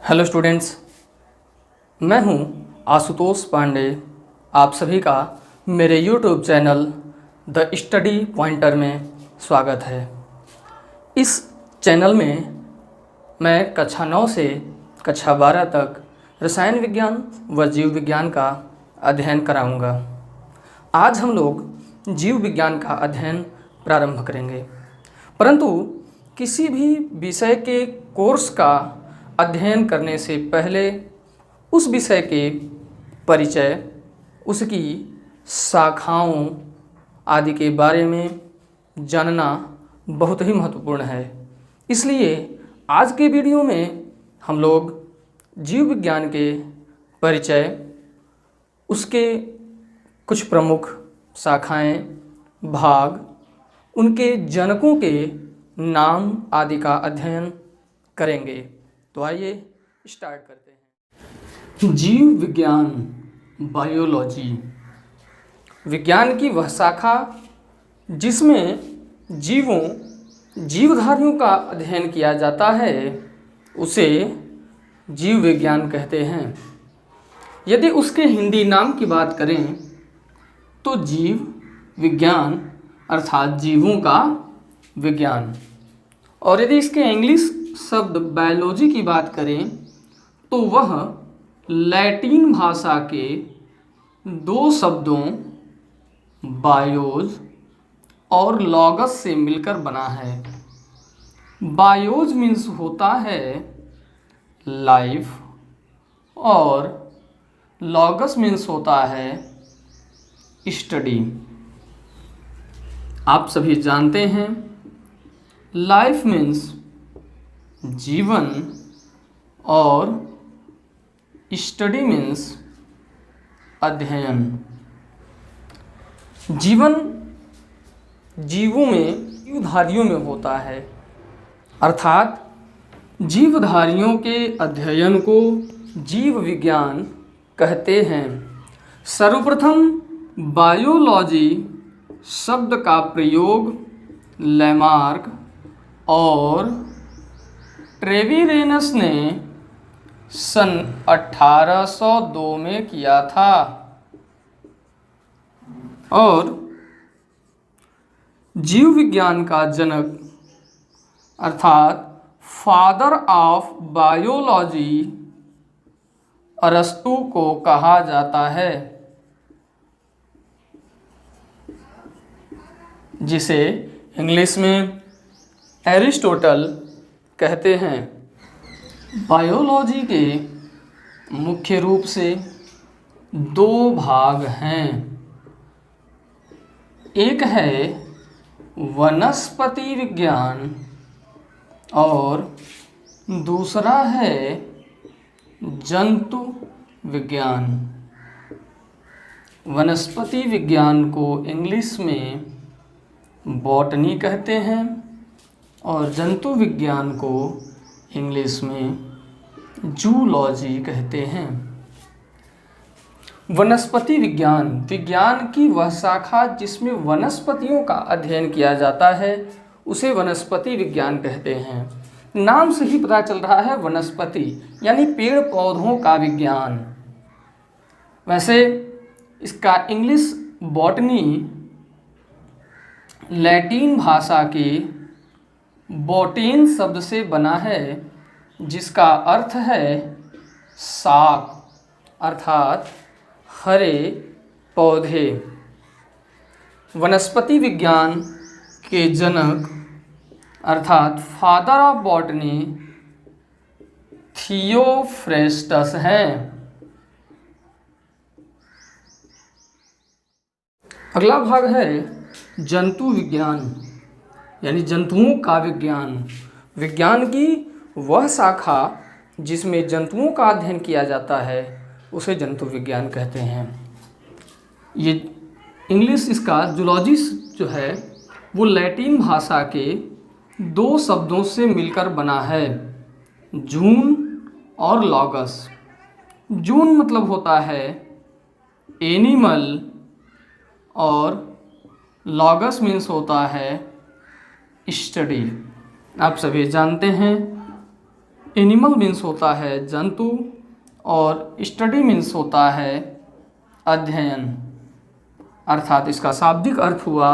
Hello students, मैं हूं आशुतोष पांडे। आप सभी का मेरे YouTube channel the study pointer में स्वागत है। इस चैनल में मैं कक्षा 9 से कक्षा 12 तक रसायन विज्ञान व जीव विज्ञान का अध्ययन कराऊंगा। आज हम लोग जीव विज्ञान का अध्ययन प्रारंभ करेंगे, परंतु किसी भी विषय के कोर्स का अध्ययन करने से पहले उस विषय के परिचय, उसकी शाखाओं आदि के बारे में जानना बहुत ही महत्वपूर्ण है। इसलिए आज के वीडियो में हम लोग जीव विज्ञान के परिचय, उसके कुछ प्रमुख शाखाएं, भाग, उनके जनकों के नाम आदि का अध्ययन करेंगे। तो आइए स्टार्ट करते हैं। जीव विज्ञान, बायोलॉजी, विज्ञान की वह शाखा जिसमें जीवधारियों का अध्ययन किया जाता है, उसे जीव विज्ञान कहते हैं। यदि उसके हिंदी नाम की बात करें तो जीव विज्ञान अर्थात जीवों का विज्ञान, और यदि इसके इंग्लिश शब्द बायोलॉजी की बात करें तो वह लैटिन भाषा के दो शब्दों बायोज और लॉगस से मिलकर बना है। बायोज मीन्स होता है लाइफ और लॉगस मीन्स होता है स्टडी। आप सभी जानते हैं लाइफ मीन्स जीवन और स्टडी मीन्स अध्ययन। जीवन जीवों में, जीवधारियों में होता है, अर्थात जीवधारियों के अध्ययन को जीव विज्ञान कहते हैं। सर्वप्रथम बायोलॉजी शब्द का प्रयोग लैमार्क और ट्रेविरेनस ने सन 1802 में किया था, और जीव विज्ञान का जनक अर्थात फादर ऑफ बायोलॉजी अरस्तु को कहा जाता है, जिसे इंग्लिश में एरिस्टोटल कहते हैं। बायोलॉजी के मुख्य रूप से दो भाग हैं। एक है वनस्पति विज्ञान और दूसरा है जंतु विज्ञान। वनस्पति विज्ञान को इंग्लिश में बॉटनी कहते हैं और जंतु विज्ञान को इंग्लिश में जूलॉजी कहते हैं। वनस्पति विज्ञान, विज्ञान की वह शाखा जिसमें वनस्पतियों का अध्ययन किया जाता है, उसे वनस्पति विज्ञान कहते हैं। नाम से ही पता चल रहा है वनस्पति यानी पेड़ पौधों का विज्ञान। वैसे इसका इंग्लिश बॉटनी लैटिन भाषा के बॉटेन शब्द से बना है, जिसका अर्थ है शाक अर्थात हरे पौधे। वनस्पति विज्ञान के जनक अर्थात फादर ऑफ बॉटनी थियोफ्रेस्टस हैं। अगला भाग है जंतु विज्ञान यानी जंतुओं का विज्ञान। विज्ञान की वह शाखा जिसमें जंतुओं का अध्ययन किया जाता है, उसे जंतु विज्ञान कहते हैं। ये इंग्लिश इसका जूलॉजी जो है वो लैटिन भाषा के दो शब्दों से मिलकर बना है, जून और लॉगस। जून मतलब होता है एनिमल और लॉगस मीन्स होता है स्टडी। आप सभी जानते हैं एनिमल मीन्स होता है जंतु और स्टडी मीन्स होता है अध्ययन, अर्थात इसका शाब्दिक अर्थ हुआ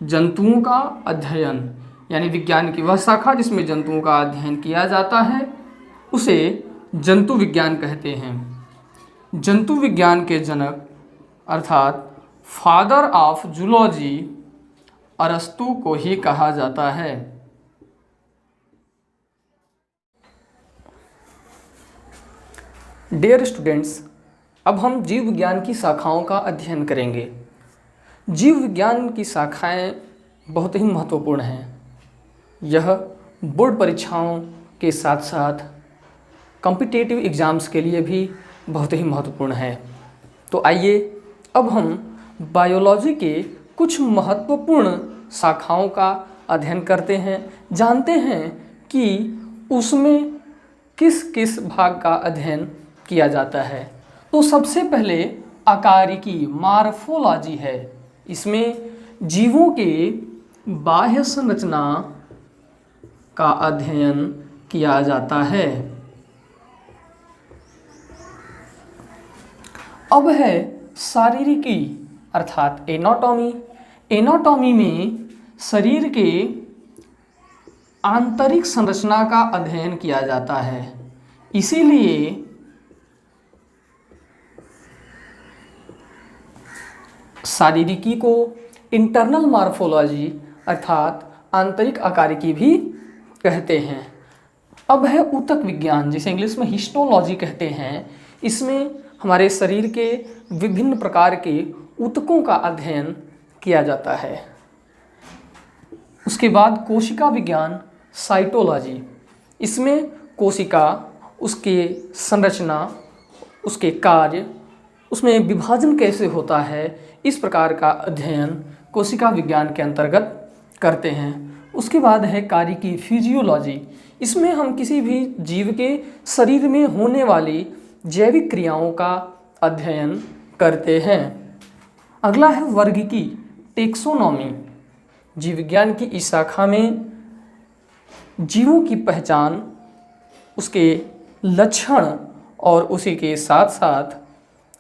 जंतुओं का अध्ययन, यानी विज्ञान की वह शाखा जिसमें जंतुओं का अध्ययन किया जाता है उसे जंतु विज्ञान कहते हैं। जंतु विज्ञान के जनक अर्थात फादर ऑफ जूलॉजी अरस्तु को ही कहा जाता है। डियर स्टूडेंट्स, अब हम जीव विज्ञान की शाखाओं का अध्ययन करेंगे। जीव विज्ञान की शाखाएं बहुत ही महत्वपूर्ण हैं। यह बोर्ड परीक्षाओं के साथ साथ कॉम्पिटिटिव एग्ज़ाम्स के लिए भी बहुत ही महत्वपूर्ण है। तो आइए अब हम बायोलॉजी के कुछ महत्वपूर्ण शाखाओं का अध्ययन करते हैं, जानते हैं कि उसमें किस किस भाग का अध्ययन किया जाता है। तो सबसे पहले आकारिकी मार्फोलॉजी है। इसमें जीवों के बाह्य संरचना का अध्ययन किया जाता है। अब है शारीरिकी अर्थात एनाटॉमी। एनाटॉमी में शरीर के आंतरिक संरचना का अध्ययन किया जाता है। इसीलिए शारीरिकी को इंटरनल मार्फोलॉजी अर्थात आंतरिक आकारिकी भी कहते हैं। अब है ऊतक विज्ञान, जिसे इंग्लिश में हिस्टोलॉजी कहते हैं। इसमें हमारे शरीर के विभिन्न प्रकार के ऊतकों का अध्ययन किया जाता है। उसके बाद कोशिका विज्ञान साइटोलॉजी। इसमें कोशिका, उसके संरचना, उसके कार्य, उसमें विभाजन कैसे होता है, इस प्रकार का अध्ययन कोशिका विज्ञान के अंतर्गत करते हैं। उसके बाद है कारिकी फिजियोलॉजी। इसमें हम किसी भी जीव के शरीर में होने वाली जैविक क्रियाओं का अध्ययन करते हैं। अगला है वर्गीकी टेक्सोनॉमी। जीव विज्ञान की इस शाखा में जीवों की पहचान, उसके लक्षण और उसी के साथ साथ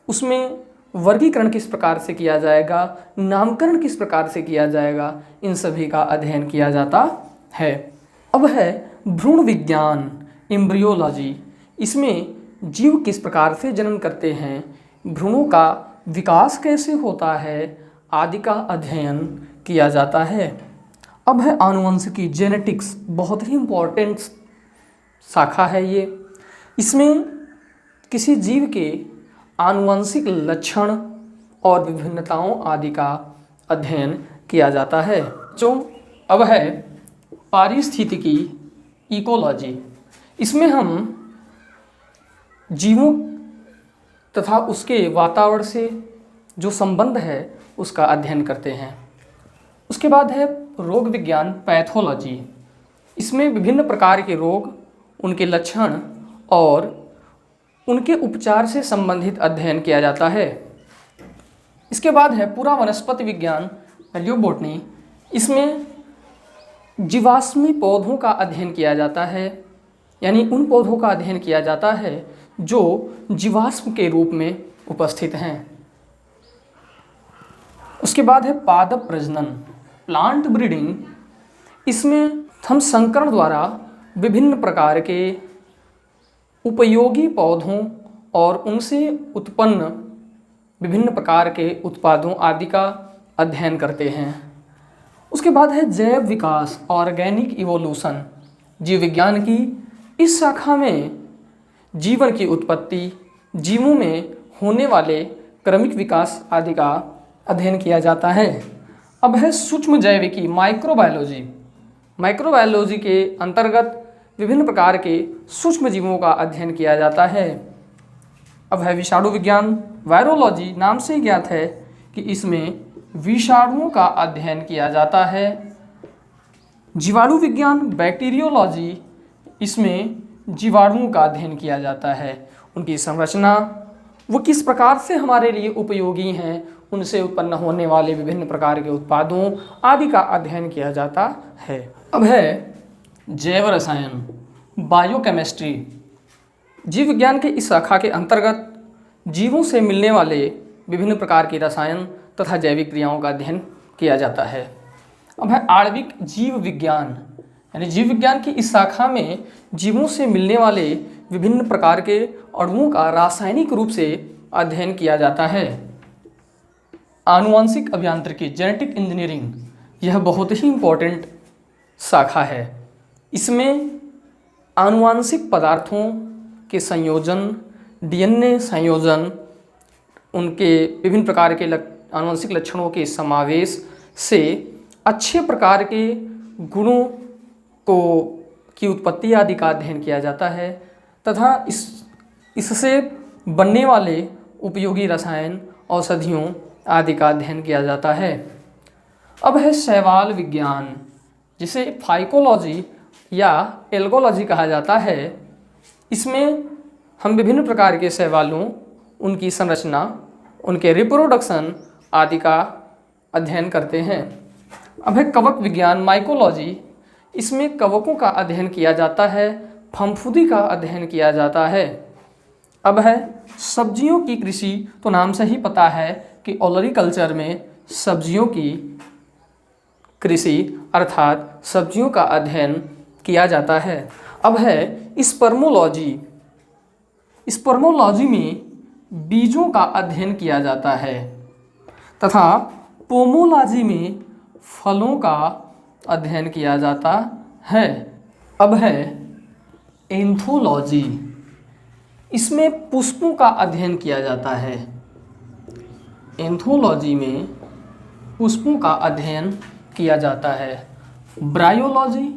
उसमें वर्गीकरण किस प्रकार से किया जाएगा, नामकरण किस प्रकार से किया जाएगा, इन सभी का अध्ययन किया जाता है। अब है भ्रूण विज्ञान एम्ब्रियोलॉजी। इसमें जीव किस प्रकार से जन्म करते हैं, भ्रूणों का विकास कैसे होता है आदि का अध्ययन किया जाता है। अब है आनुवंशिकी जेनेटिक्स, बहुत ही इम्पोर्टेंट शाखा है ये। इसमें किसी जीव के आनुवंशिक लक्षण और विभिन्नताओं आदि का अध्ययन किया जाता है। जो अब है पारिस्थितिकी इकोलॉजी। इसमें हम जीवों तथा उसके वातावरण से जो संबंध है उसका अध्ययन करते हैं। उसके बाद है रोग विज्ञान पैथोलॉजी। इसमें विभिन्न प्रकार के रोग, उनके लक्षण और उनके उपचार से संबंधित अध्ययन किया जाता है। इसके बाद है पूरा वनस्पति विज्ञान पैलियोबोटनी। इसमें जीवाश्मी पौधों का अध्ययन किया जाता है, यानी उन पौधों का अध्ययन किया जाता है जो जीवाश्म के रूप में उपस्थित हैं। उसके बाद है पादप प्रजनन प्लांट ब्रीडिंग। इसमें हम संकरण द्वारा विभिन्न प्रकार के उपयोगी पौधों और उनसे उत्पन्न विभिन्न प्रकार के उत्पादों आदि का अध्ययन करते हैं। उसके बाद है जैव विकास ऑर्गेनिक इवोल्यूशन। जीव विज्ञान की इस शाखा में जीवन की उत्पत्ति, जीवों में होने वाले क्रमिक विकास आदि का अध्ययन किया जाता है। अब है सूक्ष्म जैविकी माइक्रोबायोलॉजी। माइक्रोबायोलॉजी के अंतर्गत विभिन्न प्रकार के सूक्ष्म जीवों का अध्ययन किया जाता है। अब है विषाणु विज्ञान वायरोलॉजी। नाम से ही ज्ञात है कि इसमें विषाणुओं का अध्ययन किया जाता है। जीवाणु विज्ञान बैक्टीरियोलॉजी। इसमें जीवाणुओं का अध्ययन किया जाता है, उनकी संरचना, वो किस प्रकार से हमारे लिए उपयोगी हैं, उनसे उत्पन्न होने वाले विभिन्न प्रकार के उत्पादों आदि का अध्ययन किया जाता है। अब है जैव रसायन बायोकेमिस्ट्री। जीव विज्ञान के इस शाखा के अंतर्गत जीवों से मिलने वाले विभिन्न प्रकार के रसायन तथा जैविक क्रियाओं का अध्ययन किया जाता है। अब है आणविक जीव विज्ञान, यानी जीव विज्ञान की इस शाखा में जीवों से मिलने वाले विभिन्न प्रकार के अणुओं का रासायनिक रूप से अध्ययन किया जाता है। आनुवांशिक अभियांत्रिकी, जेनेटिक इंजीनियरिंग, यह बहुत ही इम्पोर्टेंट शाखा है। इसमें आनुवांशिक पदार्थों के संयोजन, डीएनए संयोजन, उनके विभिन्न प्रकार के आनुवंशिक लक्षणों के समावेश से अच्छे प्रकार के गुणों की उत्पत्ति आदि का अध्ययन किया जाता है तथा इससे बनने वाले उपयोगी रसायन, औषधियों आदि का अध्ययन किया जाता है। अब है शैवाल विज्ञान, जिसे फाइकोलॉजी या एल्गोलॉजी कहा जाता है। इसमें हम विभिन्न प्रकार के शैवालों, उनकी संरचना, उनके रिप्रोडक्शन आदि का अध्ययन करते हैं। अब है कवक विज्ञान, माइकोलॉजी, इसमें कवकों का अध्ययन किया जाता है, फफूंदी का अध्ययन किया जाता है। अब है सब्जियों की कृषि, तो नाम से ही पता है कि ओलरीकल्चर में सब्जियों की कृषि अर्थात सब्जियों का अध्ययन किया जाता है। अब है स्पर्मोलॉजी, स्पर्मोलॉजी में बीजों का अध्ययन किया जाता है तथा पोमोलॉजी में फलों का अध्ययन किया जाता है। अब है एंथोलॉजी, इसमें पुष्पों का अध्ययन किया जाता है। एंथोलॉजी में पुष्पों का अध्ययन किया जाता है। ब्रायोलॉजी,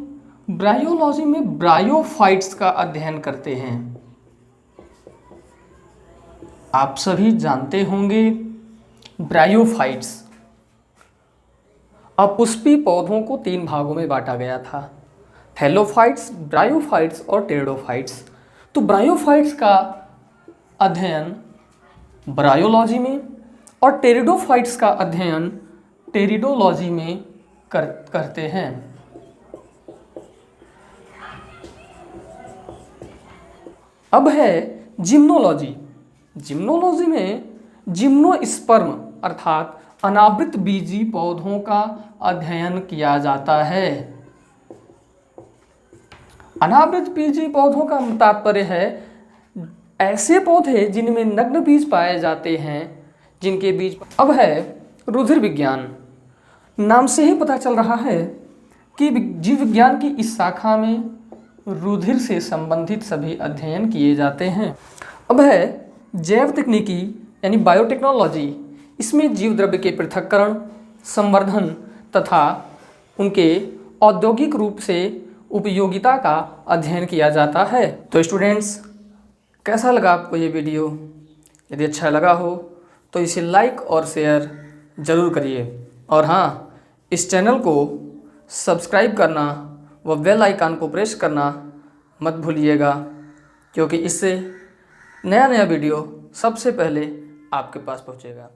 ब्रायोलॉजी में ब्रायोफाइट्स का अध्ययन करते हैं। आप सभी जानते होंगे ब्रायोफाइट्स। अपुष्पी पौधों को 3 भागों में बांटा गया था, थैलोफाइट्स, ब्रायोफाइट्स और टेरिडोफाइट्स। तो ब्रायोफाइट्स का अध्ययन ब्रायोलॉजी में और टेरिडोफाइट्स का अध्ययन टेरिडोलॉजी में करते हैं। अब है जिम्नोलॉजी, जिम्नोलॉजी में जिम्नोस्पर्म अर्थात अनावृत बीजी पौधों का अध्ययन किया जाता है। अनावृत बीजी पौधों का तात्पर्य है ऐसे पौधे जिनमें नग्न बीज पाए जाते हैं, जिनके बीज। अब है रुधिर विज्ञान, नाम से ही पता चल रहा है कि जीव विज्ञान की इस शाखा में रुधिर से संबंधित सभी अध्ययन किए जाते हैं। अब है जैव तकनीकी यानी बायोटेक्नोलॉजी, इसमें जीव द्रव्य के पृथक्करण, संवर्धन तथा उनके औद्योगिक रूप से उपयोगिता का अध्ययन किया जाता है। तो स्टूडेंट्स, कैसा लगा आपको ये वीडियो? यदि अच्छा लगा हो तो इसे लाइक और शेयर ज़रूर करिए और हाँ, इस चैनल को सब्सक्राइब करना व बेल आइकन को प्रेस करना मत भूलिएगा, क्योंकि इससे नया वीडियो सबसे पहले आपके पास पहुंचेगा।